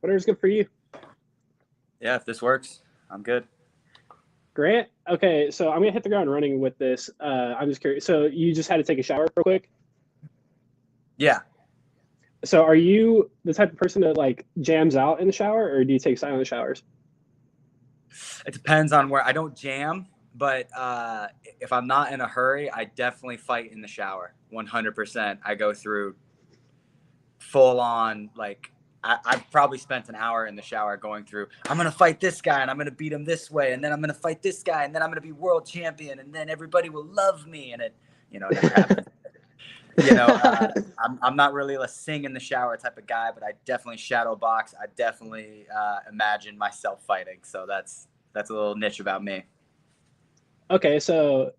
Whatever's good for you. Yeah, if this works, I'm good. Grant? Okay, so I'm gonna hit the ground running with this. I'm just curious. So you just had to take a shower real quick. Yeah. So are you the type of person that like jams out in the shower, or do you take silent showers? It depends on where. I don't jam, but if I'm not in a hurry, I definitely fight in the shower. 100%. I go through full on, like, I've probably spent an hour in the shower going through, I'm going to fight this guy and I'm going to beat him this way. And then I'm going to fight this guy and then I'm going to be world champion and then everybody will love me. And it, never happens. I'm not really a sing in the shower type of guy, but I definitely shadow box. I definitely imagine myself fighting. So that's a little niche about me. Okay, so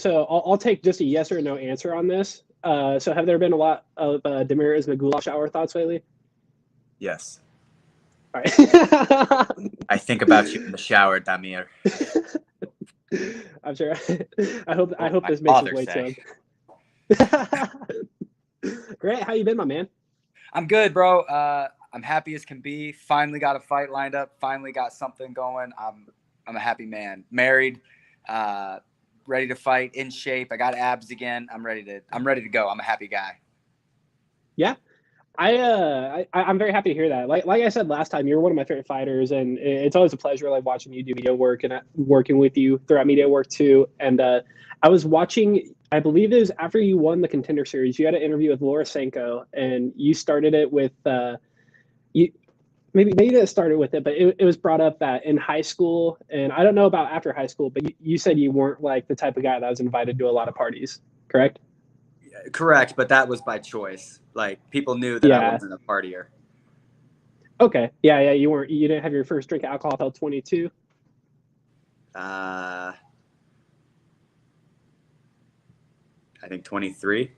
I'll take just a yes or no answer on this. So have there been a lot of Demirs Nagula shower thoughts lately? Yes. All right. I think about you in the shower, Damir. I'm sure. I hope this makes its way to him. Grant, how you been, my man? I'm good, bro. I'm happy as can be. Finally got a fight lined up. Finally got something going. I'm a happy man. Married, ready to fight, in shape. I got abs again. I'm ready to go. I'm a happy guy. Yeah. I'm very happy to hear that. Like I said last time, you're one of my favorite fighters, and it's always a pleasure like watching you do media work and working with you throughout media work too. And I was watching, I believe it was after you won the Contender Series, you had an interview with Laura Sanko, and you started it with you. Maybe they didn't start it with it, but it was brought up that in high school, and I don't know about after high school, but you said you weren't like the type of guy that was invited to a lot of parties, correct? Correct, but that was by choice. Like, people knew that I wasn't a partier. Okay. Yeah. You didn't have your first drink of alcohol until 22? I think 23.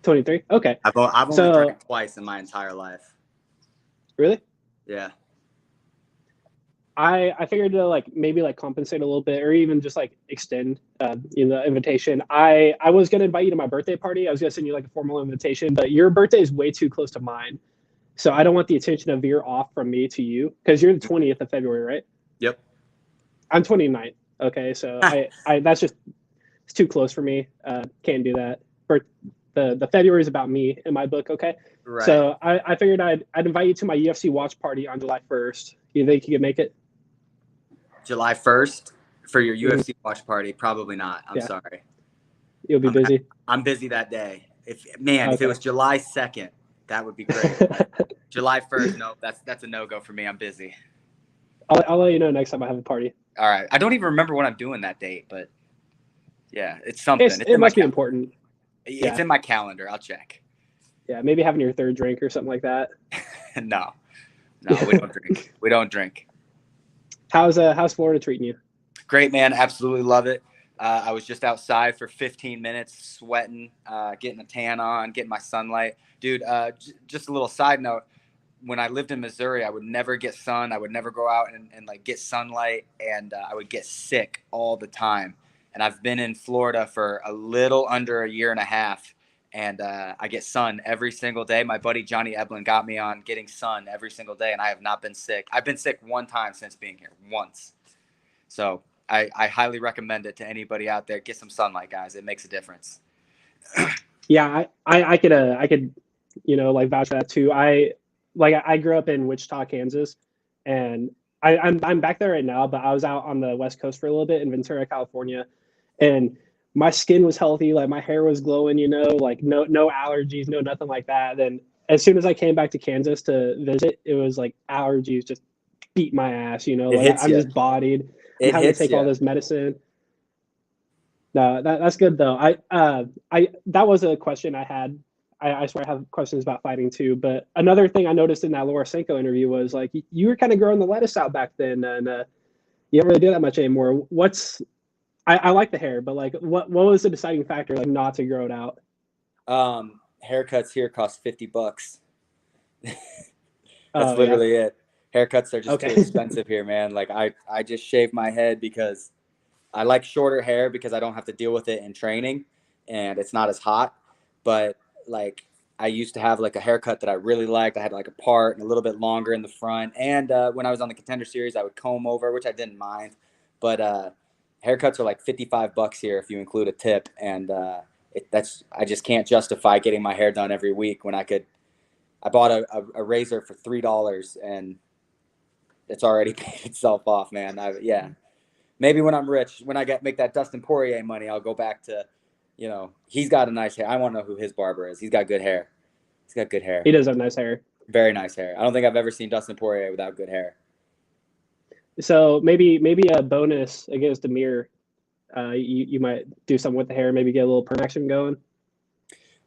23? Okay. I've only drank twice in my entire life. Really? Yeah. I figured to maybe compensate a little bit, or even just extend the invitation. I was gonna invite you to my birthday party. I was gonna send you a formal invitation, but your birthday is way too close to mine, so I don't want the attention to veer off from me to you, because you're the 20th of February, right? Yep. I'm 29th. Okay, so I that's just, it's too close for me. Can't do that. The February is about me in my book. Okay. Right. So I figured I'd invite you to my UFC watch party on July 1st. You think you could make it? July 1st for your UFC watch party? Probably not. I'm sorry. You'll be busy. I'm busy that day. If it was July 2nd, that would be great. July 1st, no, that's a no-go for me. I'm busy. I'll let you know next time I have a party. All right. I don't even remember what I'm doing that date, but yeah, it's something. It must be important. It's in my calendar. I'll check. Yeah, maybe having your third drink or something like that. No, we don't drink. We don't drink. How's Florida treating you? Great, man. Absolutely love it. I was just outside for 15 minutes, sweating, getting a tan on, getting my sunlight. Dude, just a little side note. When I lived in Missouri, I would never get sun. I would never go out and get sunlight, and I would get sick all the time. And I've been in Florida for a little under a year and a half, and I get sun every single day. My buddy Johnny Eblin got me on getting sun every single day, and I have not been sick. I've been sick one time since being here, once. So I highly recommend it to anybody out there. Get some sunlight, guys. It makes a difference. Yeah, I could vouch for that too. I grew up in Wichita, Kansas, and I'm back there right now, but I was out on the West Coast for a little bit in Ventura, California, and my skin was healthy, my hair was glowing, no allergies, no nothing like that. And as soon as I came back to Kansas to visit, it was allergies just beat my ass, I'm just bodied. I'm having to take all this medicine. No, that's good though. That was a question I had. I swear I have questions about fighting too. But another thing I noticed in that Laura Senko interview was you were kind of growing the lettuce out back then, and you don't really do that much anymore. I like the hair, but what was the deciding factor not to grow it out? Haircuts here cost $50. That's literally it. Haircuts are just too expensive here, man. I just shave my head because I like shorter hair because I don't have to deal with it in training and it's not as hot. But I used to have like a haircut that I really liked. I had like a part and a little bit longer in the front. And when I was on the Contender Series, I would comb over, which I didn't mind. But haircuts are like $55 here if you include a tip, and I just can't justify getting my hair done every week when I could. I bought a razor for $3 and it's already paid itself off, man. Yeah, maybe when I'm rich, when I make that Dustin Poirier money, I'll go back to, he's got a nice hair. I want to know who his barber is. He's got good hair. He's got good hair. He does have nice hair. Very nice hair. I don't think I've ever seen Dustin Poirier without good hair. So maybe a bonus against Demir. You might do something with the hair, maybe get a little perm action going.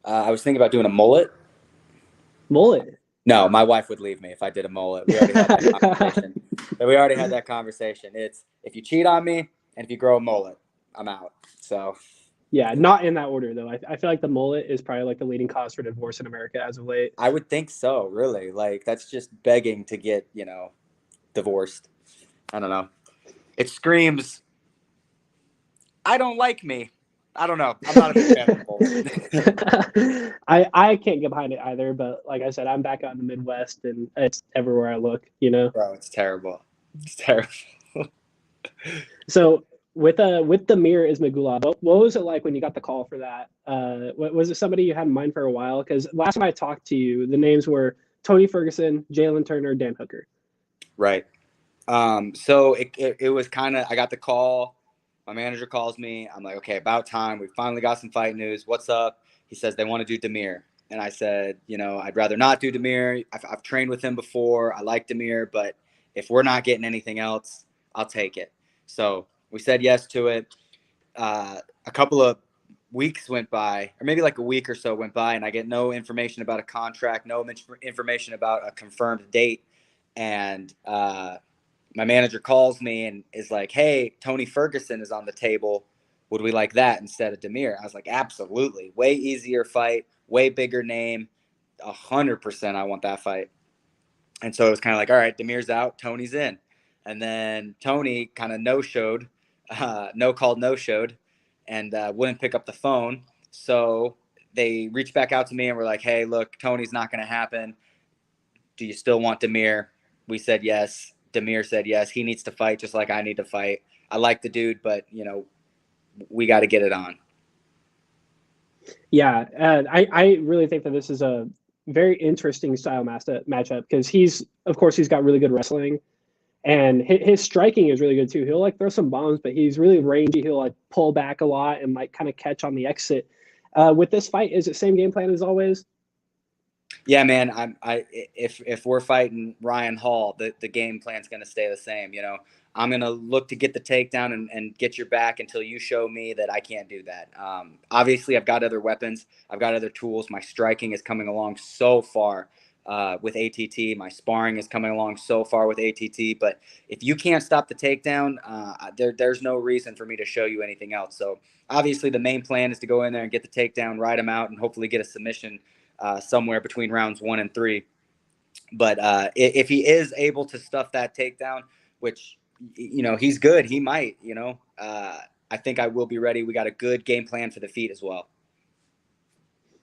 I was thinking about doing a mullet. Mullet? No, my wife would leave me if I did a mullet. We already had that conversation. We already had that conversation. It's if you cheat on me and if you grow a mullet, I'm out. So. Yeah, not in that order though. I feel like the mullet is probably like the leading cause for divorce in America as of late. I would think so. Really, like that's just begging to get divorced. I don't know. It screams, I don't like me. I don't know. I'm not a big fan of both. I can't get behind it either, but like I said, I'm back out in the Midwest and it's everywhere I look, Bro, it's terrible. It's terrible. So with Demir Ismagulov, what was it like when you got the call for that? Was it somebody you had in mind for a while? Because last time I talked to you, the names were Tony Ferguson, Jalen Turner, Dan Hooker. Right. So it was kind of, I got the call. My manager calls me. I'm like, okay, about time. We finally got some fight news. What's up? He says they want to do Demir. And I said, I'd rather not do Demir. I've trained with him before. I like Demir, but if we're not getting anything else, I'll take it. So we said yes to it. A couple of weeks went by, or maybe like a week or so went by, and I get no information about a contract, no information about a confirmed date. And my manager calls me and is like, hey, Tony Ferguson is on the table. Would we like that instead of Demir? I was like, absolutely. Way easier fight, way bigger name. 100% I want that fight. And so it was kind of like, all right, Demir's out, Tony's in. And then Tony kind of no-showed, no-showed, and wouldn't pick up the phone. So they reached back out to me and were like, hey, look, Tony's not going to happen. Do you still want Demir? We said yes. Demir said yes. He needs to fight just like I need to fight. I like the dude, but, we got to get it on. Yeah, I really think that this is a very interesting style matchup because he's got really good wrestling, and his striking is really good too. He'll like throw some bombs, but he's really rangy. He'll like pull back a lot and like kind of catch on the exit. With this fight, is it same game plan as always? Yeah, man. If we're fighting Ryan Hall, the game plan's going to stay the same. I'm going to look to get the takedown and get your back until you show me that I can't do that. Obviously, I've got other weapons. I've got other tools. My striking is coming along so far with ATT. My sparring is coming along so far with ATT. But if you can't stop the takedown, there's no reason for me to show you anything else. So obviously, the main plan is to go in there and get the takedown, ride him out, and hopefully get a submission somewhere between rounds 1 and 3. But if he is able to stuff that takedown, which, he's good, he might, I think I will be ready. We got a good game plan for the feet as well.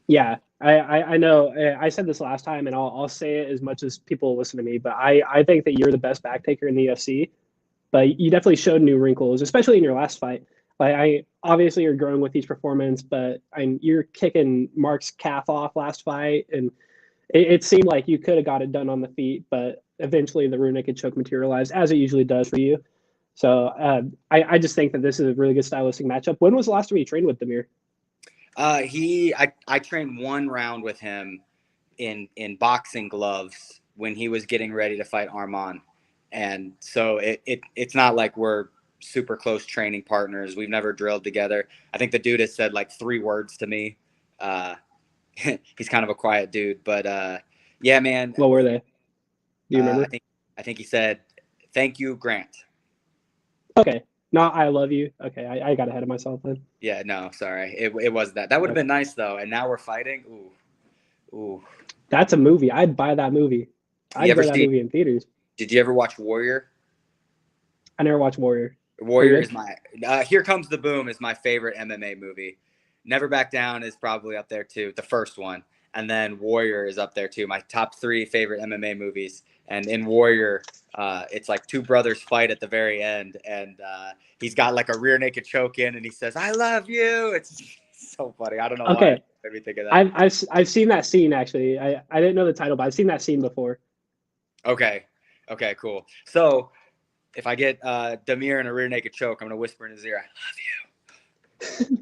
Yeah, I know. I said this last time, and I'll say it as much as people listen to me, but I think that you're the best back taker in the UFC. But you definitely showed new wrinkles, especially in your last fight. Like obviously you're growing with each performance, but you're kicking Mark's calf off last fight, and it seemed like you could have got it done on the feet, but eventually the rear naked choke materialized, as it usually does for you. So I just think that this is a really good stylistic matchup. When was the last time you trained with Demir? I trained one round with him in boxing gloves when he was getting ready to fight Arman, and so it's not like we're super close training partners. We've never drilled together. I think the dude has said like 3 words to me. He's kind of a quiet dude, but yeah, man. What were they? Do you remember? I think he said, "Thank you, Grant." Okay. No, I love you. Okay, I got ahead of myself then. Yeah, no, sorry. It was that. That would have been nice though. And now we're fighting. Ooh. That's a movie. I'd buy that movie. I'd go that movie in theaters. Did you ever watch Warrior? I never watched Warrior. Warrior is my Here Comes the Boom is my favorite MMA movie. Never Back Down is probably up there too, the first one. And then Warrior is up there too. My top 3 favorite MMA movies. And in Warrior, it's like 2 brothers fight at the very end, and he's got like a rear naked choke in, and he says, "I love you." It's so funny. I don't know why Okay. it made me think of that. I've seen that scene actually. I didn't know the title, but I've seen that scene before. Okay, cool. So if I get Demir in a rear naked choke, I'm gonna whisper in his ear, "I love you."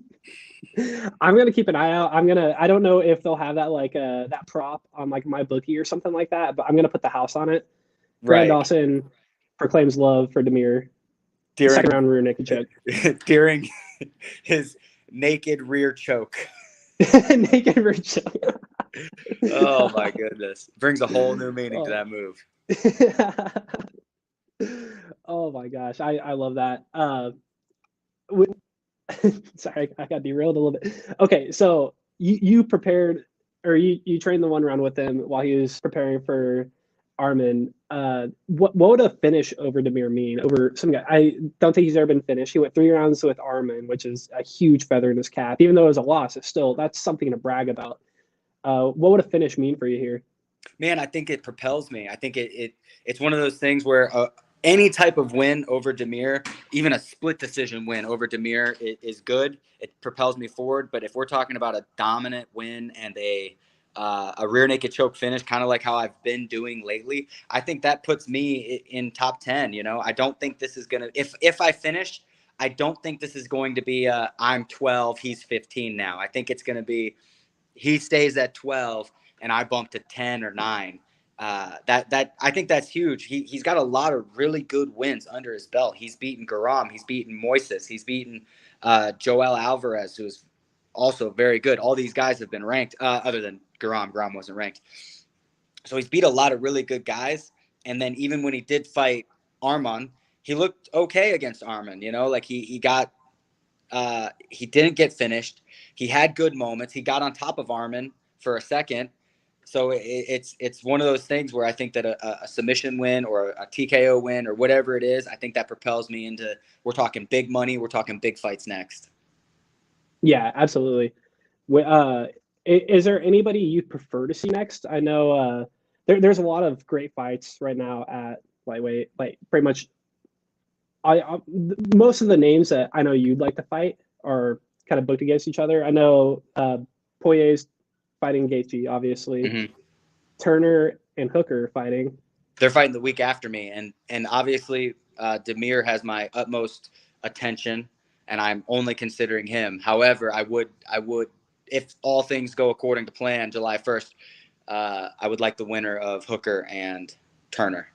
I'm gonna keep an eye out. I don't know if they'll have that that prop on like my bookie or something like that, but I'm gonna put the house on it. Brad Dawson proclaims love for Demir. Second round rear naked choke. During his naked rear choke. Naked rear choke. Oh my goodness. Brings a whole new meaning to that move. Oh my gosh. I love that. Sorry, I got derailed a little bit. Okay, so you prepared, or you trained the 1 round with him while he was preparing for Armin. What would a finish over Demir mean? Over some guy, I don't think he's ever been finished. He went 3 rounds with Armin, which is a huge feather in his cap. Even though it was a loss, it's still, that's something to brag about. What would a finish mean for you here? Man, I think it propels me. I think it's one of those things where any type of win over Demir, even a split decision win over Demir, is good. It propels me forward. But if we're talking about a dominant win and a rear naked choke finish, kind of like how I've been doing lately, I think that puts me in top 10. You know, I don't think this is gonna. If I finish, I don't think this is going to be I'm 12, he's 15 now. I think it's going to be he stays at 12 and I bump to 10 or 9. That I think that's huge. He's got a lot of really good wins under his belt. He's beaten Garam. He's beaten Moises. He's beaten Joel Alvarez, who's also very good. All these guys have been ranked, other than Garam. Garam wasn't ranked. So he's beat a lot of really good guys. And then even when he did fight Arman, he looked okay against Arman. You know, like he got he didn't get finished. He had good moments. He got on top of Arman for a second. So it's one of those things where I think that a submission win or a TKO win or whatever it is, I think that propels me into, we're talking big money, we're talking big fights next. Yeah, absolutely. Is there anybody you prefer to see next? I know there's a lot of great fights right now at lightweight. Like pretty much, most of the names that I know you'd like to fight are kind of booked against each other. I know Poirier's fighting Gaethje, obviously. Mm-hmm. Turner and Hooker fighting. They're fighting the week after me, and obviously Demir has my utmost attention, and I'm only considering him. However, I would, if all things go according to plan, July 1st, I would like the winner of Hooker and Turner.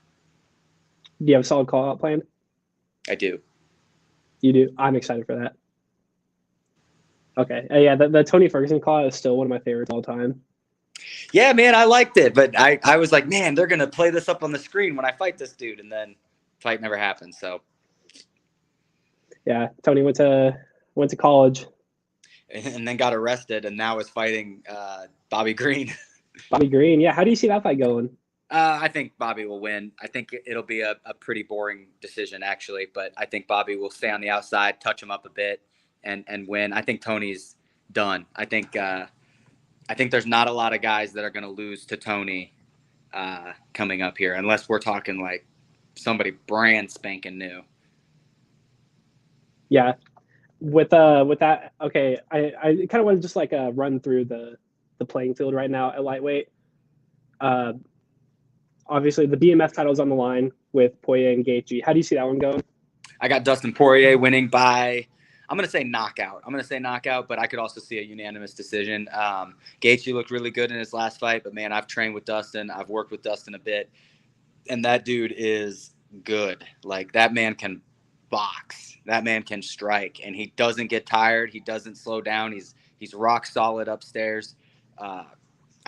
Do you have a solid call out plan? I do. You do? I'm excited for that. Okay. Yeah, the Tony Ferguson call is still one of my favorites all time. Yeah, man, I liked it, but I was like, man, they're gonna play this up on the screen when I fight this dude, and then fight never happened. So yeah, Tony went to college and then got arrested, and now is fighting Bobby Green. Bobby Green, yeah. How do you see that fight going? I think Bobby will win. I think it'll be a pretty boring decision, actually, but I think Bobby will stay on the outside, touch him up a bit, and win. I think Tony's done. I think there's not a lot of guys that are going to lose to Tony coming up here, unless we're talking like somebody brand spanking new. Yeah, with that, okay. I kind of want to just like run through the playing field right now at lightweight. Obviously, the BMF title's on the line with Poirier and Gaethje. How do you see that one going? I got Dustin Poirier winning by, I'm going to say knockout. But I could also see a unanimous decision. Gaethje looked really good in his last fight, but man, I've trained with Dustin. I've worked with Dustin a bit, and that dude is good. Like, that man can box. That man can strike, and he doesn't get tired. He doesn't slow down. He's rock solid upstairs.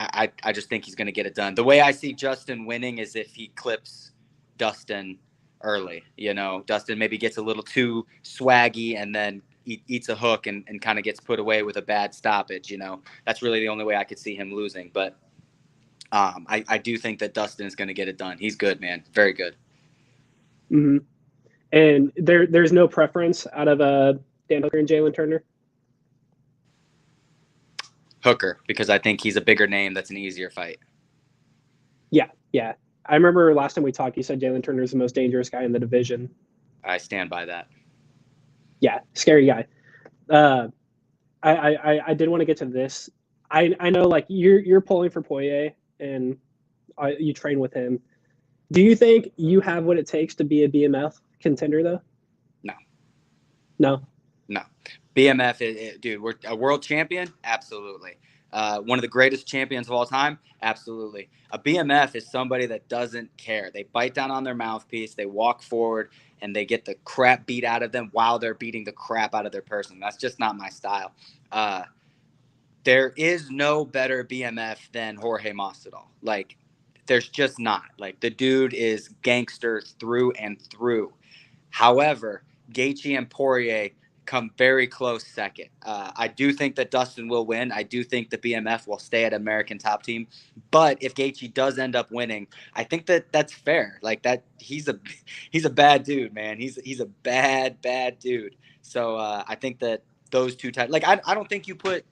I just think he's going to get it done. The way I see Justin winning is if he clips Dustin early. You know, Dustin maybe gets a little too swaggy and then eats a hook and kind of gets put away with a bad stoppage. You know, that's really the only way I could see him losing. But I do think that Dustin is going to get it done. He's good, man. Very good. Mm-hmm. And there's no preference out of Dan Hooker and Jalen Turner? Hooker, because I think he's a bigger name. That's an easier fight. Yeah, yeah. I remember last time we talked, you said Jalen Turner is the most dangerous guy in the division. I stand by that. Yeah, scary guy. Uh, I did want to get to this. I know like you're pulling for Poirier and you train with him. Do you think you have what it takes to be a BMF contender though? No. No. No. BMF, dude, we're a world champion? Absolutely. One of the greatest champions of all time? Absolutely. A BMF is somebody that doesn't care. They bite down on their mouthpiece, they walk forward, and they get the crap beat out of them while they're beating the crap out of their person. That's just not my style. There is no better BMF than Jorge Masvidal. Like, there's just not. Like, the dude is gangster through and through. However, Gaethje and Poirier come very close second. I do think that Dustin will win. I do think the BMF will stay at American Top Team. But if Gaethje does end up winning, I think that that's fair. Like that, he's a bad dude, man. He's a bad dude. So I think that those two types, like I don't think you put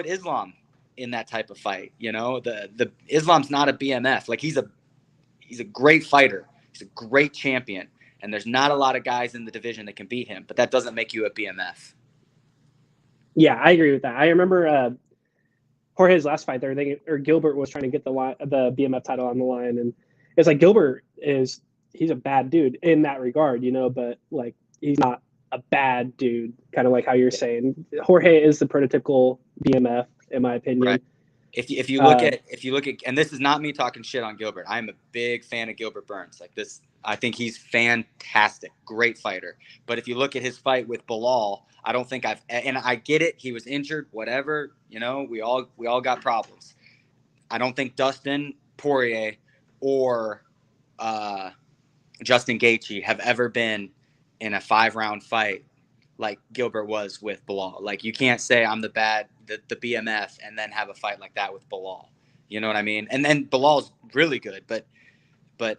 Islam in that type of fight. You know, the Islam's not a BMF. Like he's a great fighter. He's a great champion. And there's not a lot of guys in the division that can beat him, but that doesn't make you a BMF. Yeah, I agree with that. I remember Jorge's last fight there, or Gilbert was trying to get the BMF title on the line, and it's like he's a bad dude in that regard, you know, but like he's not a bad dude, kind of like how you're saying. Jorge is the prototypical BMF, in my opinion. Right. If you look at and this is not me talking shit on Gilbert. I'm a big fan of Gilbert Burns. Like this, I think he's fantastic, great fighter. But if you look at his fight with Bilal, I don't think and I get it. He was injured, whatever. You know, we all got problems. I don't think Dustin Poirier or Justin Gaethje have ever been in a 5-round fight like Gilbert was with Bilal. Like you can't say I'm the BMF and then have a fight like that with Bilal. You know what I mean? And then Bilal's really good, but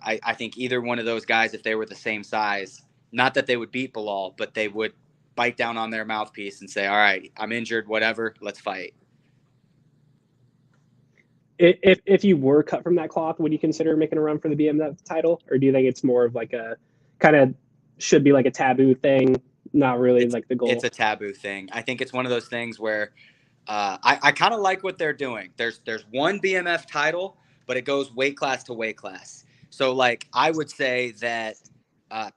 I think either one of those guys, if they were the same size, not that they would beat Bilal, but they would bite down on their mouthpiece and say, all right, I'm injured, whatever, let's fight. If you were cut from that cloth, would you consider making a run for the BMF title? Or do you think it's more of like a kind of should be like a taboo thing? Not really like the goal. It's a taboo thing. I think it's one of those things where I kind of like what they're doing. There's one BMF title, but it goes weight class to weight class. So like I would say that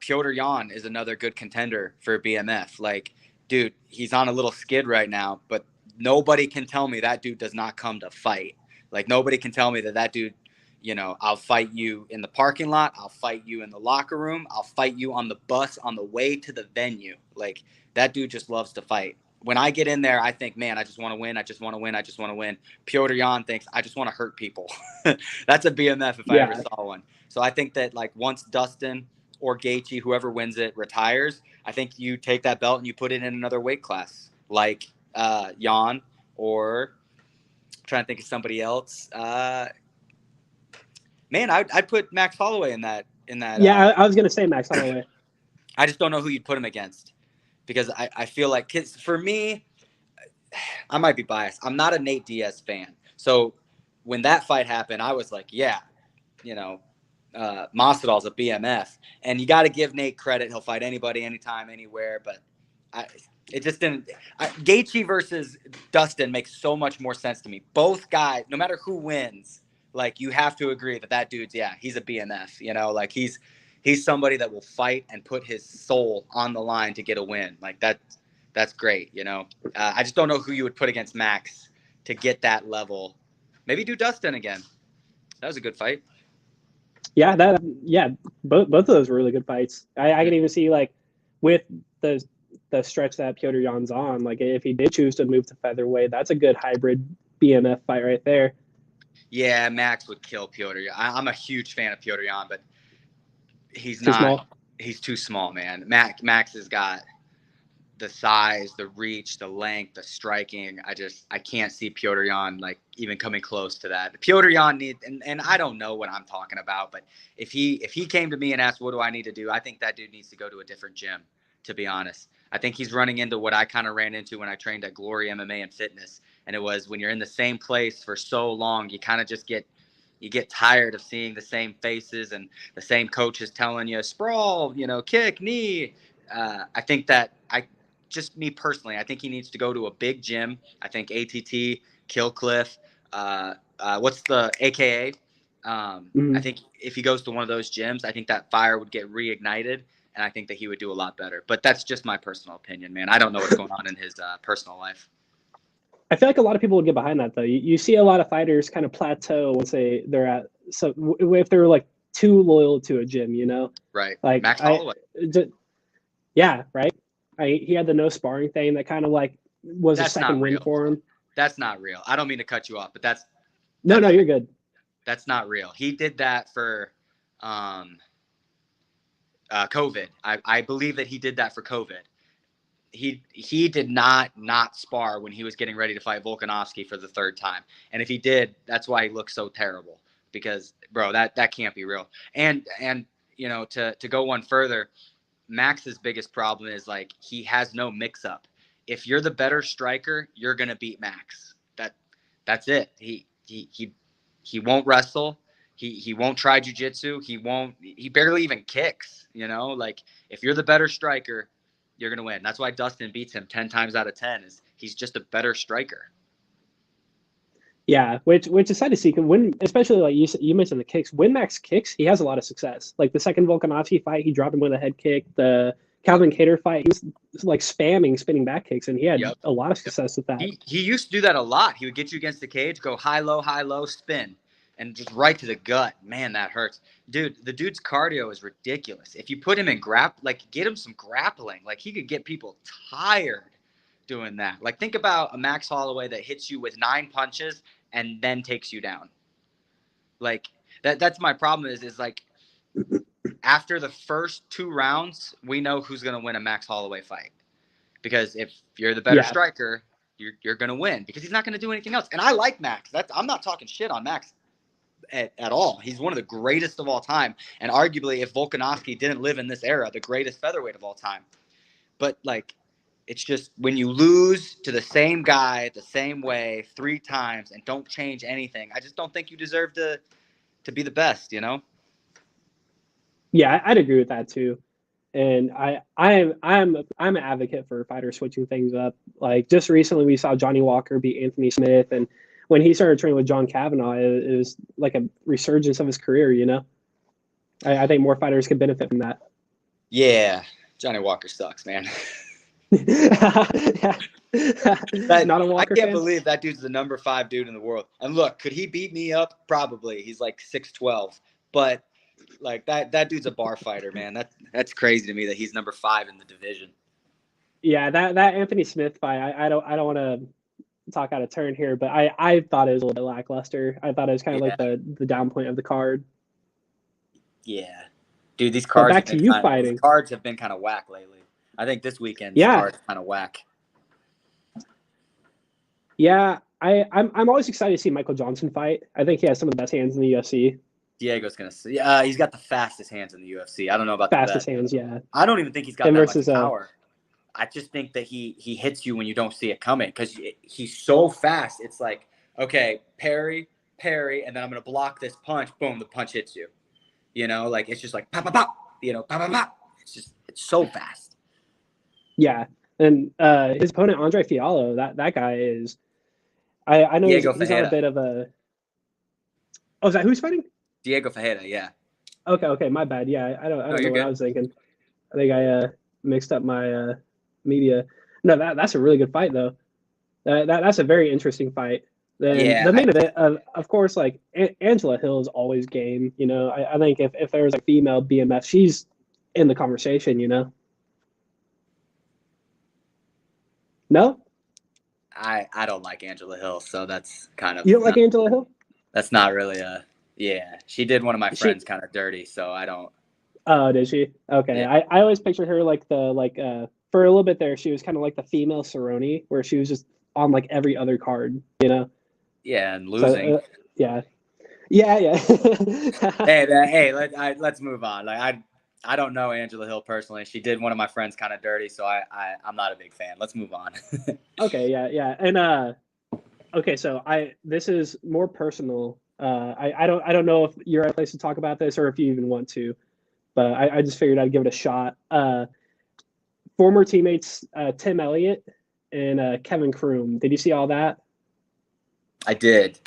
Piotr Jan is another good contender for BMF. Like, dude, he's on a little skid right now, but nobody can tell me that dude does not come to fight. Like nobody can tell me that dude, you know, I'll fight you in the parking lot. I'll fight you in the locker room. I'll fight you on the bus on the way to the venue. Like that dude just loves to fight. When I get in there, I think, man, I just want to win. I just want to win. I just want to win. Piotr Jan thinks, I just want to hurt people. That's a BMF if I ever saw one. So I think that like once Dustin or Gaethje, whoever wins it, retires, I think you take that belt and you put it in another weight class, like Jan or I'm trying to think of somebody else. Man, I'd put Max Holloway in that. Yeah, I was gonna say Max Holloway. I just don't know who you'd put him against because I feel like for me, I might be biased. I'm not a Nate Diaz fan, so when that fight happened, I was like, yeah, you know, Masvidal's a BMF, and you got to give Nate credit. He'll fight anybody, anytime, anywhere. But it just didn't. Gaethje versus Dustin makes so much more sense to me. Both guys, no matter who wins, like you have to agree that dude's he's a BMF. You know, like he's somebody that will fight and put his soul on the line to get a win. Like that's great. You know, I just don't know who you would put against Max to get that level. Maybe do Dustin again. That was a good fight. Yeah, both of those were really good fights. I can even see like with the stretch that Piotr Jan's on, like if he did choose to move to featherweight, that's a good hybrid BMF fight right there. Yeah, Max would kill Piotr. I'm a huge fan of Piotr Jan, but he's too not. Small. He's too small, man. Max has got the size, the reach, the length, the striking. I can't see Piotr Jan like even coming close to that. Piotr Jan and I don't know what I'm talking about, but if he came to me and asked what do I need to do, I think that dude needs to go to a different gym, to be honest. I think he's running into what I kind of ran into when I trained at Glory MMA and Fitness, And it was when you're in the same place for so long, you kind of just get tired of seeing the same faces and the same coaches telling you sprawl, kick, knee. I think that just me personally, I think he needs to go to a big gym. I think ATT, Killcliff, what's the AKA? I think if he goes to one of those gyms, I think that fire would get reignited, and I think that he would do a lot better. But that's just my personal opinion, man. I don't know what's going on in his personal life. I feel like a lot of people would get behind that though. You see a lot of fighters kind of plateau once they're at if they're like too loyal to a gym, Right. Like Max Holloway. Yeah, right. He had the no sparring thing that kind of like was a second win for him. That's not real. I don't mean to cut you off, but that's no, you're good. That's not real. He did that for COVID. I believe that he did that for COVID. He did not spar when he was getting ready to fight Volkanovski for the third time. And if he did, that's why he looked so terrible. Because, bro, that can't be real. And to go one further, Max's biggest problem is like he has no mix-up. If you're the better striker, you're gonna beat Max. That's it. He won't wrestle. He won't try jiu-jitsu. He barely even kicks, like if you're the better striker, you're going to win. That's why Dustin beats him 10 times out of 10 is he's just a better striker. Yeah, which is sad to see. When, especially like you mentioned the kicks, when Max kicks, he has a lot of success. Like the second Volkanovski fight, he dropped him with a head kick. The Calvin Kattar fight, he was like spamming spinning back kicks, and he had a lot of success with that. He used to do that a lot. He would get you against the cage, go high, low, spin, and just right to the gut. Man, that hurts. Dude, the dude's cardio is ridiculous. If you put him in get him some grappling. Like, he could get people tired doing that. Like, think about a Max Holloway that hits you with 9 punches and then takes you down. Like, that's my problem is like, after the first 2 rounds, we know who's going to win a Max Holloway fight. Because if you're the better striker, you're going to win. Because he's not going to do anything else. And I like Max. I'm not talking shit on Max at all. He's one of the greatest of all time. And arguably, if Volkanovski didn't live in this era, the greatest featherweight of all time. But, like, it's just when you lose to the same guy the same way 3 times and don't change anything, I just don't think you deserve to be the best, Yeah, I'd agree with that too. And I'm an advocate for fighters switching things up. Like, just recently we saw Johnny Walker beat Anthony Smith, and when he started training with John Kavanaugh, it was like a resurgence of his career, I think more fighters could benefit from that. Yeah, Johnny Walker sucks, man. Not a Walker I can't fan? believe that dude's the number 5 dude in the world. And look, could he beat me up? Probably. He's like 6'12". But like that dude's a bar fighter, man. That's crazy to me that he's number 5 in the division. Yeah, that Anthony Smith fight, I don't want to talk out of turn here, but I thought it was a little bit lackluster. I thought it was kind of like the down point of the card. Yeah. Dude, these cards fighting. Cards have been kind of whack lately. I think this weekend's card is kind of whack. Yeah, I'm always excited to see Michael Johnson fight. I think he has some of the best hands in the UFC. Diego's gonna see. He's got the fastest hands in the UFC. I don't know about fastest hands. Yeah. I don't even think he's got that much power. I just think that he hits you when you don't see it coming because he's so fast. It's like, okay, parry, and then I'm gonna block this punch. Boom, the punch hits you. Like it's just like pop, pop, pop. Pop, pop, pop. It's so fast. Yeah, and his opponent Andre Fiallo, that guy is. I know he's on a bit of a. Oh, is that who's fighting? Diego Ferreira, yeah. Okay, my bad. Yeah, I don't know what I was thinking. I think I mixed up my media. No, that's a really good fight though. That's a very interesting fight. The main event, of course, like Angela Hill is always game. I think if there was a female BMF, she's in the conversation. No. I don't like Angela Hill, so that's kind of. You don't like Angela Hill? That's not really a. Yeah, she did one of my friends kind of dirty, so I don't. Oh, did she? Okay, yeah. I always pictured her like for a little bit there, she was kind of like the female Cerrone, where she was just on like every other card, Yeah, and losing. So, yeah. Hey, let's move on. Like I don't know Angela Hill personally. She did one of my friends kind of dirty, so I'm not a big fan. Let's move on. Okay, yeah, and Okay, so this is more personal. I don't know if you're at a place to talk about this or if you even want to, but I just figured I'd give it a shot. Former teammates Tim Elliott and Kevin Kroom. Did you see all that? I did.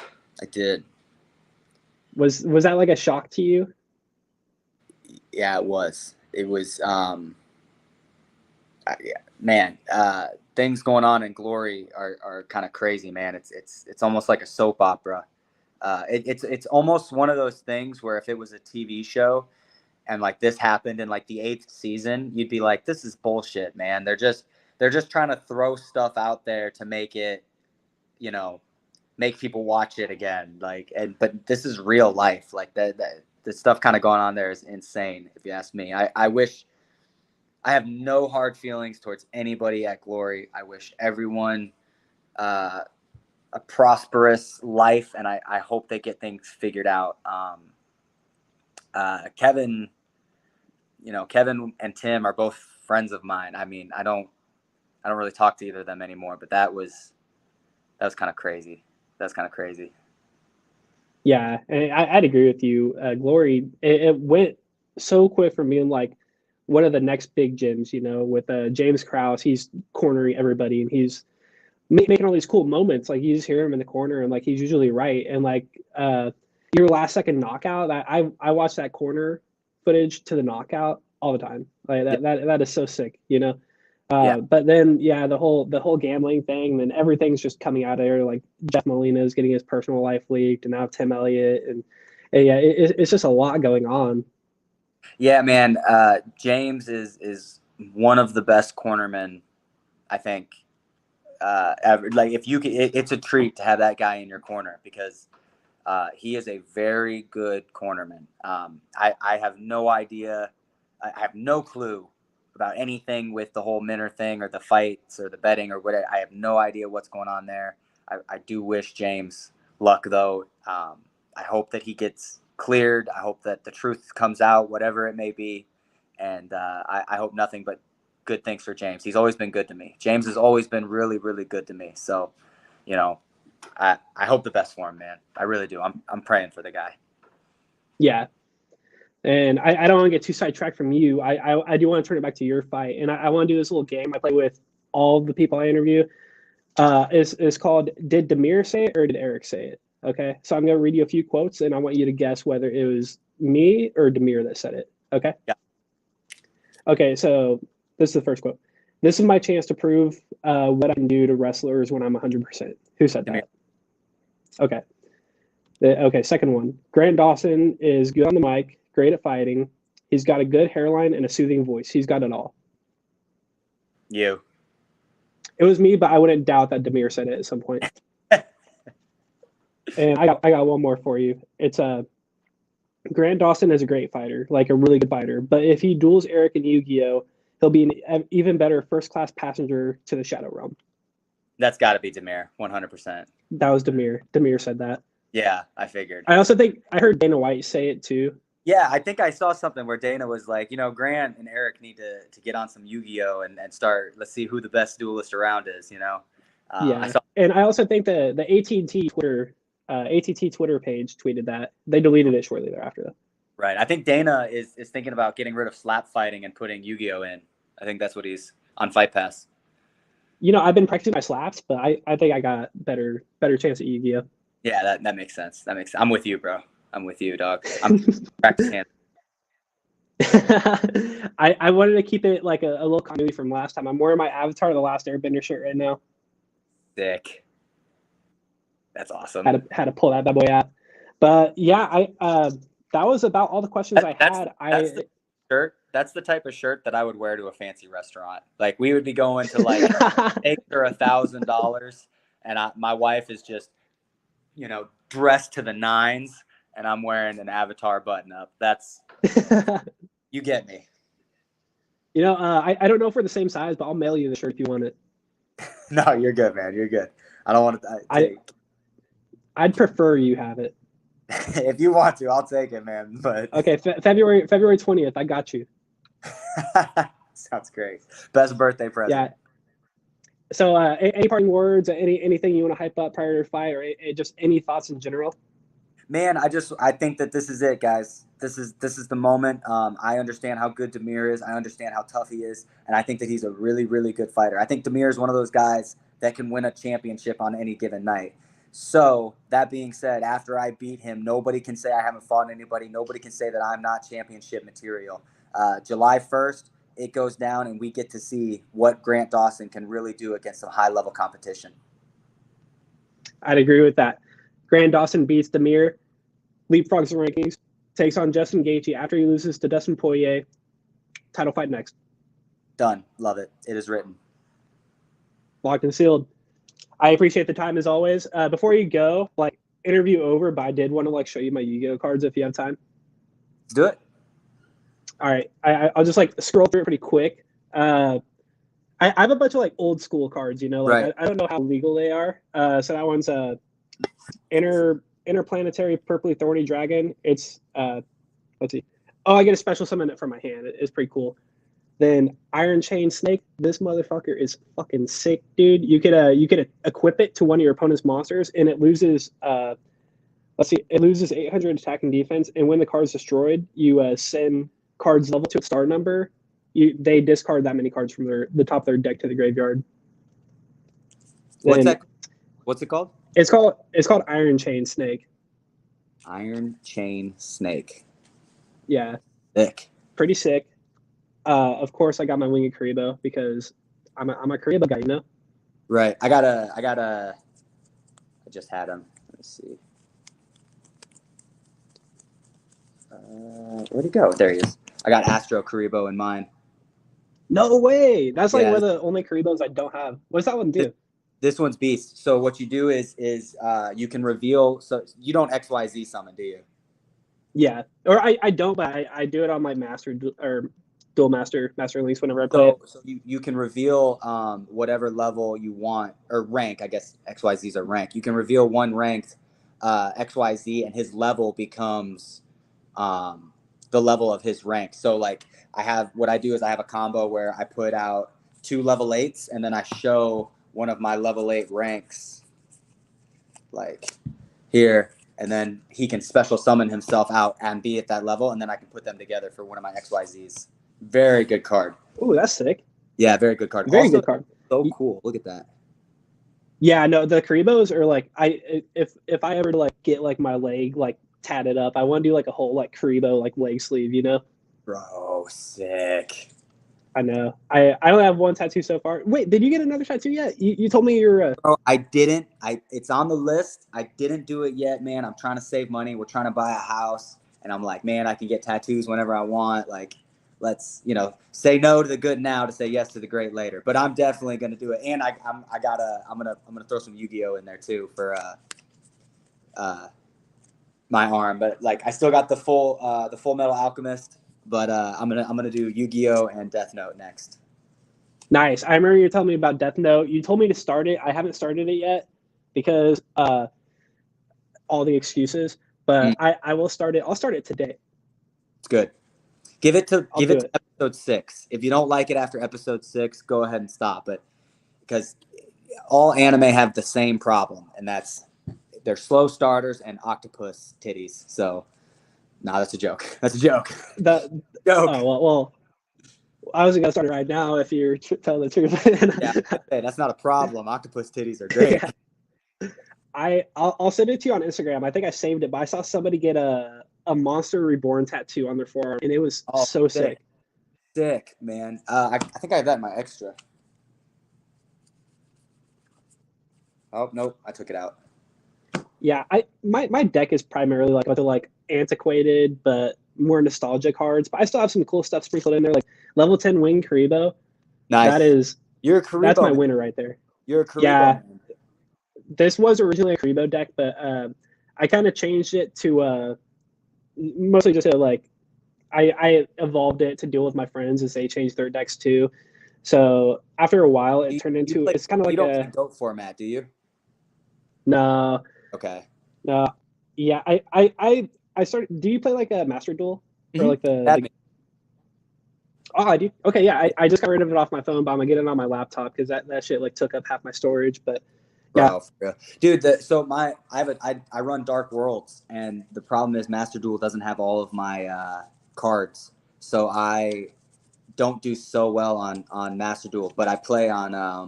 Was that like a shock to you? Yeah, it was. It was. Yeah, man. Things going on in Glory are kind of crazy, man. It's almost like a soap opera. It's almost one of those things where if it was a TV show and like this happened in like the 8th season, you'd be like, this is bullshit, man. They're just trying to throw stuff out there to make it, make people watch it again. But this is real life. Like the stuff kind of going on there is insane, if you ask me. I wish. I have no hard feelings towards anybody at Glory. I wish everyone a prosperous life, and I hope they get things figured out. Kevin and Tim are both friends of mine. I mean, I don't really talk to either of them anymore, but that was kind of crazy. That's kind of crazy. Yeah, and I'd agree with you. Glory, it went so quick from being like one of the next big gyms, with James Krause. He's cornering everybody, and he's making all these cool moments. Like you just hear him in the corner, and like he's usually right. And like your last second knockout, I watch that corner footage to the knockout all the time. Like that is so sick. Yeah. But then, yeah, the whole gambling thing, and then everything's just coming out of there. Like Jeff Molina is getting his personal life leaked, and now Tim Elliott, and yeah, it's just a lot going on. Yeah, man. James is one of the best cornermen, I think, ever. Like if you can, it's a treat to have that guy in your corner because he is a very good cornerman. I have no idea. I have no clue about anything with the whole Minner thing or the fights or the betting or whatever. I have no idea what's going on there. I do wish James luck, though. I hope that he gets cleared. I hope that the truth comes out, whatever it may be. And I hope nothing but good things for James. He's always been good to me. James has always been really, really good to me. So, I hope the best for him, man. I really do. I'm praying for the guy. Yeah. And I don't want to get too sidetracked from you. I do want to turn it back to your fight. And I want to do this little game I play with all the people I interview. It's called Did Demir say it or did Eric say it? Okay. So I'm going to read you a few quotes and I want you to guess whether it was me or Demir that said it. Okay. Yeah. Okay. So this is the first quote. This is my chance to prove what I can do to wrestlers when I'm 100%. Who said that? Okay. Okay, second one. Grant Dawson is good on the mic, great at fighting. He's got a good hairline and a soothing voice. He's got it all. You. It was me, but I wouldn't doubt that Demir said it at some point. And I got one more for you. It's Grant Dawson is a great fighter, like a really good fighter. But if he duels Eric in Yu-Gi-Oh, he'll be an even better first-class passenger to the Shadow Realm. That's got to be Demir, 100%. That was Demir. Demir said that. Yeah, I figured. I also think I heard Dana White say it too. Yeah, I think I saw something where Dana was like, Grant and Eric need to get on some Yu-Gi-Oh and start. Let's see who the best duelist around is. Yeah, and I also think the AT&T Twitter page tweeted that. They deleted it shortly thereafter, though. Right. I think Dana is thinking about getting rid of slap fighting and putting Yu-Gi-Oh in. I think that's what he's on Fight Pass. I've been practicing my slaps, but I think I got better chance at Yu-Gi-Oh. Yeah, that makes sense. I'm with you, bro. I'm with you, dog. I'm practicing. I wanted to keep it like a little continuity from last time. I'm wearing my Avatar The Last Airbender shirt right now. Sick. That's awesome. Had to pull that bad boy out. But yeah, that was about all the questions I had. That's the shirt. That's the type of shirt that I would wear to a fancy restaurant. Like we would be going to like steak for $1,000, and my wife is just, dressed to the nines, and I'm wearing an Avatar button up. That's you get me. I don't know if we're the same size, but I'll mail you the shirt if you want it. No, you're good, man. You're good. I don't want to. I'd prefer you have it. If you want to, I'll take it, man. But okay, February 20th, I got you. Sounds great. Best birthday present. Yeah. So, any parting words, anything you want to hype up prior to the fight, or just any thoughts in general? Man, I think that this is it, guys. This is the moment. I understand how good Demir is. I understand how tough he is, and I think that he's a really, really good fighter. I think Demir is one of those guys that can win a championship on any given night. So that being said, after I beat him, nobody can say I haven't fought anybody. Nobody can say that I'm not championship material. July 1st, it goes down, and we get to see what Grant Dawson can really do against some high level competition. I'd agree with that. Grant Dawson beats Demir, leapfrogs the rankings, takes on Justin Gaethje after he loses to Dustin Poirier. Title fight next. Done. Love it. It is written. Locked and sealed. I appreciate the time as always. Before you go, interview over, but I did want to show you my Yu-Gi-Oh cards if you have time. Let's do it. All right. I'll just scroll through it pretty quick. I have a bunch of old school cards, Right. I don't know how legal they are. So that one's interplanetary purpley thorny dragon. It's let's see. Oh, I get a special summon it from my hand. It's pretty cool. Then Iron Chain Snake. This motherfucker is fucking sick, dude. You could equip it to one of your opponent's monsters, and it loses it loses 800 attack and defense. And when the card's destroyed, you send cards level to its star number. They discard that many cards from the top of their deck to the graveyard. What's that? What's it called? It's called Iron Chain Snake. Iron Chain Snake. Yeah. Sick. Pretty sick. Of course, I got my Winged Karibo because I'm a Karibo guy, Right. I just had him. Let me see. Where'd he go? There he is. I got Astro Karibo in mine. No way. That's one of the only Karibos I don't have. What does that one do? This one's beast. So what you do is you can reveal. So you don't XYZ summon, do you? Yeah, or I don't, but I do it on my master or dual master links whenever I play it. So you can reveal whatever level you want or rank. I guess XYZs are rank. You can reveal one ranked XYZ, and his level becomes the level of his rank. So I have a combo where I put out 2 level 8s, and then I show one of my level 8 ranks here, and then he can special summon himself out and be at that level, and then I can put them together for one of my XYZs. Very good card. Ooh, that's sick. Yeah, very good card. Very good card. So cool. Look at that. Yeah, no, the Karibos are if I ever get my leg tatted up, I want to do a whole Karibo leg sleeve, Bro, sick. I know. I only have one tattoo so far. Wait, did you get another tattoo yet? You told me you're. Bro, I didn't. It's on the list. I didn't do it yet, man. I'm trying to save money. We're trying to buy a house, and I'm like, man, I can get tattoos whenever I want. Let's say no to the good now to say yes to the great later. But I'm definitely gonna do it, and I'm gonna throw some Yu-Gi-Oh in there too for my arm. But I still got the full Metal Alchemist. But I'm gonna do Yu-Gi-Oh and Death Note next. Nice. I remember you telling me about Death Note. You told me to start it. I haven't started it yet because all the excuses. But I will start it. I'll start it today. It's good. Give it to episode 6. If you don't like it after episode 6, go ahead and stop. But because all anime have the same problem, and that's they're slow starters and octopus titties. So. No, that's a joke. That's a joke. Joke. Oh, well, I wasn't going to start it right now if you're telling the truth. Yeah, that's not a problem. Octopus titties are great. Yeah. I'll send it to you on Instagram. I think I saved it, but I saw somebody get a Monster Reborn tattoo on their forearm, and it was so sick. Sick, man. I think I have that in my extra. Oh, nope. I took it out. Yeah, my deck is primarily antiquated but more nostalgia cards, but I still have some cool stuff sprinkled in there, like level 10 Wing Karibo. Nice. You're a Karibo. That's my winner right there. You're a Karibo. Yeah. This was originally a Karibo deck, but I kind of changed it to mostly just to I evolved it to deal with my friends as they changed their decks too. So after a while, it turned into it's kind of like you don't play GOAT format, do you? No. Okay. No. Yeah, I started. Do you play a Master Duel or Oh, I do. Okay, yeah, I just got rid of it off my phone, but I'm gonna get it on my laptop because that shit like took up half my storage. But yeah. Bro, for real. Dude, I run Dark Worlds, and the problem is Master Duel doesn't have all of my cards, so I don't do so well on Master Duel. But I play on I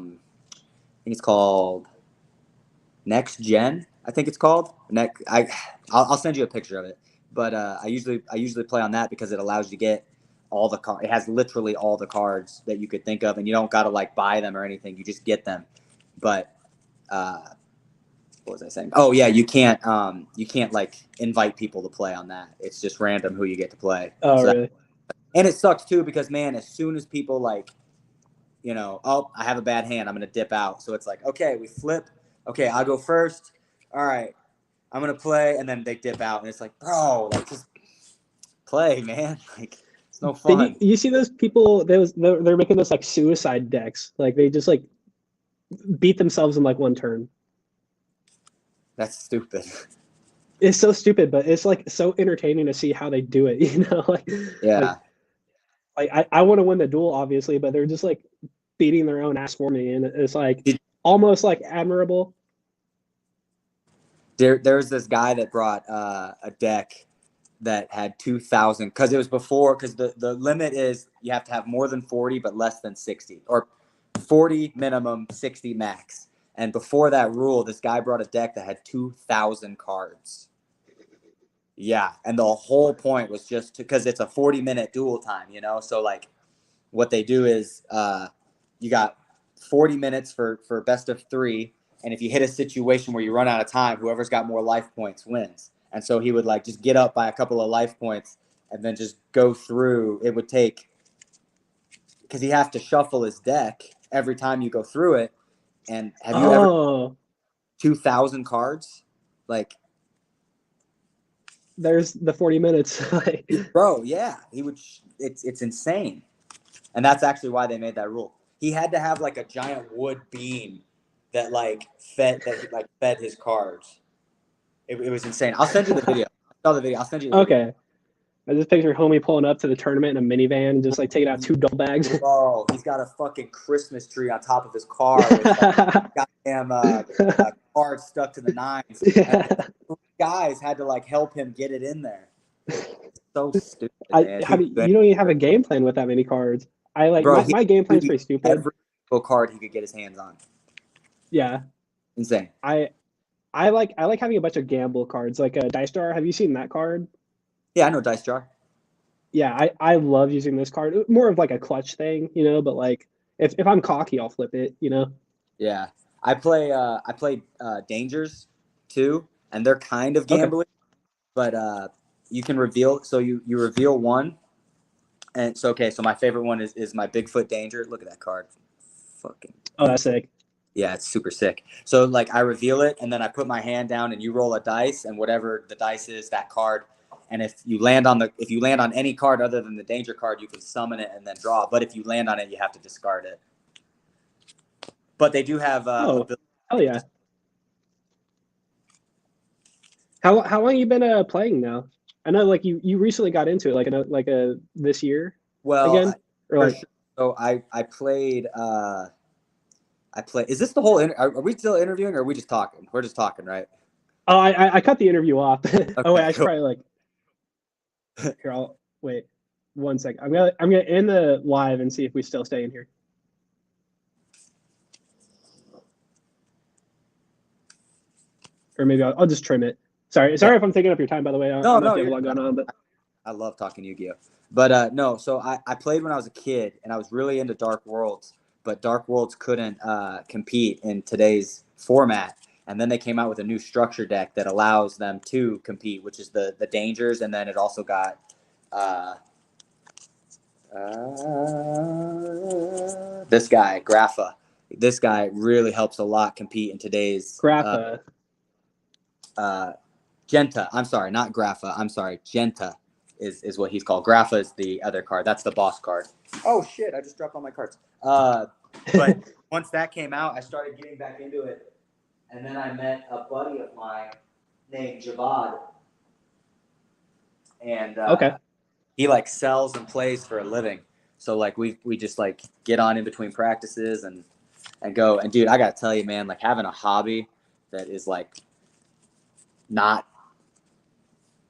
think it's called Next Gen. I think it's called I'll send you a picture of it. But I usually play on that because it allows you to get all the cards. It has literally all the cards that you could think of, and you don't got to like buy them or anything. You just get them. But what was I saying? Oh yeah, you can't like invite people to play on that. It's just random who you get to play. Oh, really? And it sucks too because man, as soon as people like, oh, I have a bad hand, I'm gonna dip out. So it's like, okay, we flip. Okay, I'll go first. All right, I'm gonna play, and then they dip out, and it's like, bro, like just play, man. Like it's no Did fun. you see those people? They're making those like suicide decks. Like they just like beat themselves in like one turn. That's stupid. It's so stupid, but it's like so entertaining to see how they do it. Like Yeah. I want to win the duel, obviously, but they're just like beating their own ass for me, and it's like Did, almost like admirable. there's this guy that brought a deck that had 2,000 because it was before because the limit is you have to have more than 40 but less than 60 or 40 minimum 60 max. And before that rule, this guy brought a deck that had 2,000 cards. Yeah, and the whole point was just because it's a 40-minute duel time, so like what they do is you got 40 minutes for best of 3, and if you hit a situation where you run out of time, whoever's got more life points wins. And so he would like just get up by a couple of life points and then just go through. It would take because he has to shuffle his deck every time you go through it. And have you ever Oh, 2,000 cards? Like, there's the 40 minutes. Like, bro, yeah, he would. It's insane, and that's actually why they made that rule. He had to have like a giant wood beam that like fed his cards. It was insane. I'll send you the video. I saw the video. I'll send you the video. okay. I just picture homie pulling up to the tournament in a minivan and just like taking out 2 dull bags. Bro, he's got a fucking Christmas tree on top of his car with like, goddamn cards stuck to the nines. Yeah. And 3 guys had to like help him get it in there. So stupid, man. You don't even have a game plan with that many cards. I like Bro, my game plan's pretty stupid. Every single card he could get his hands on. Yeah. Insane. I like having a bunch of gamble cards, like a dice jar. Have you seen that card? Yeah, I know Dice Jar. Yeah, I love using this card. More of like a clutch thing, but like if I'm cocky, I'll flip it. Yeah, I play Dangers too, and they're kind of Okay. gambling, but you can reveal. So you reveal one, and so okay. So my favorite one is my Bigfoot Danger. Look at that card, fucking. Oh, that's sick. Yeah, it's super sick. So like I reveal it, and then I put my hand down, and you roll a dice, and whatever the dice is, that card. And if you land on any card other than the danger card, you can summon it and then draw. But if you land on it, you have to discard it. But they do have Oh, hell yeah. How long you been playing now? I know like you recently got into it like this year again or like sure. So I played Is this the whole are we still interviewing or are we just talking? We're just talking, right? Oh, I cut the interview off. Okay, Oh wait, I should cool. probably like here. I'll wait 1 second. I'm gonna end the live and see if we still stay in here. Or maybe I'll just trim it. Sorry if I'm taking up your time. By the way, I don't know if you have a lot going on, but I love talking Yu-Gi-Oh. But no, so I played when I was a kid and I was really into Dark Worlds, but Dark Worlds couldn't compete in today's format. And then they came out with a new structure deck that allows them to compete, which is the Dangers, and then it also got this guy, Grapha. This guy really helps a lot compete in today's Grapha. Genta. I'm sorry, not Grapha. I'm sorry, Genta is what he's called. Grapha is the other card. That's the boss card. Oh shit! I just dropped all my cards. But once that came out, I started getting back into it, and then I met a buddy of mine named Javad, and Okay. he like sells and plays for a living. So like we just like get on in between practices and go. And dude, I gotta tell you, man, like having a hobby that is like not,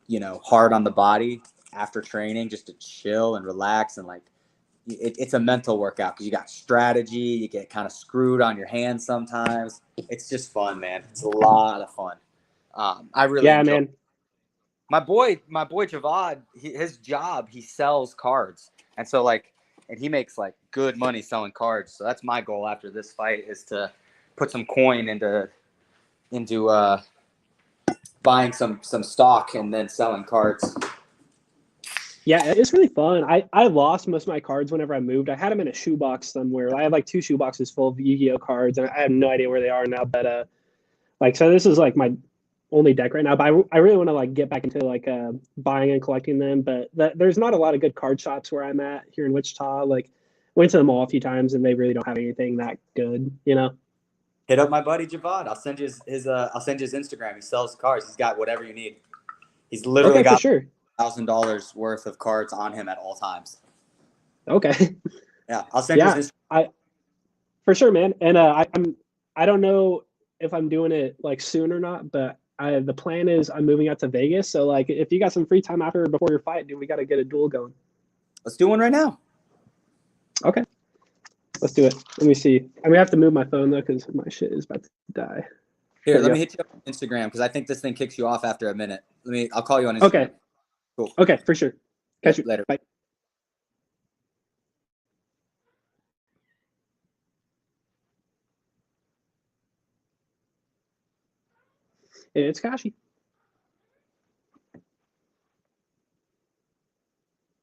you know, hard on the body after training, just to chill and relax and like it's a mental workout because you got strategy. You get kind of screwed on your hands sometimes. It's just fun, man. It's a lot of fun. I really Yeah, enjoy. man. My boy Javad, his job, he sells cards, and so like, and he makes like good money selling cards. So that's my goal after this fight is to put some coin into buying some stock and then selling cards. Yeah, it's really fun. I lost most of my cards whenever I moved. I had them in a shoebox somewhere. I had like two shoeboxes full of Yu-Gi-Oh cards, and I have no idea where they are now. But like, so this is like my only deck right now. But I really want to like get back into like buying and collecting them. But there's not a lot of good card shops where I'm at here in Wichita. Like, went to the mall a few times, and they really don't have anything that good, you know. Hit up my buddy Javad. I'll send you his I'll send you his Instagram. He sells cars. He's got whatever you need. He's literally Okay, for got sure. $1,000 worth of cards on him at all times. Okay. Yeah, I'll send you Yeah, his. for sure, man. And I don't know if I'm doing it like soon or not, but the plan is I'm moving out to Vegas. So like, if you got some free time after or before your fight, dude, we got to get a duel going. Let's do one right now. Okay, let's do it. Let me see. I'm gonna have to move my phone though because my shit is about to die. Here, There let we me go. hit you up on Instagram because I think this thing kicks you off after a minute. I'll call you on Okay. Instagram. Cool. Okay, for sure. Catch you Later. Bye. It's Kashi.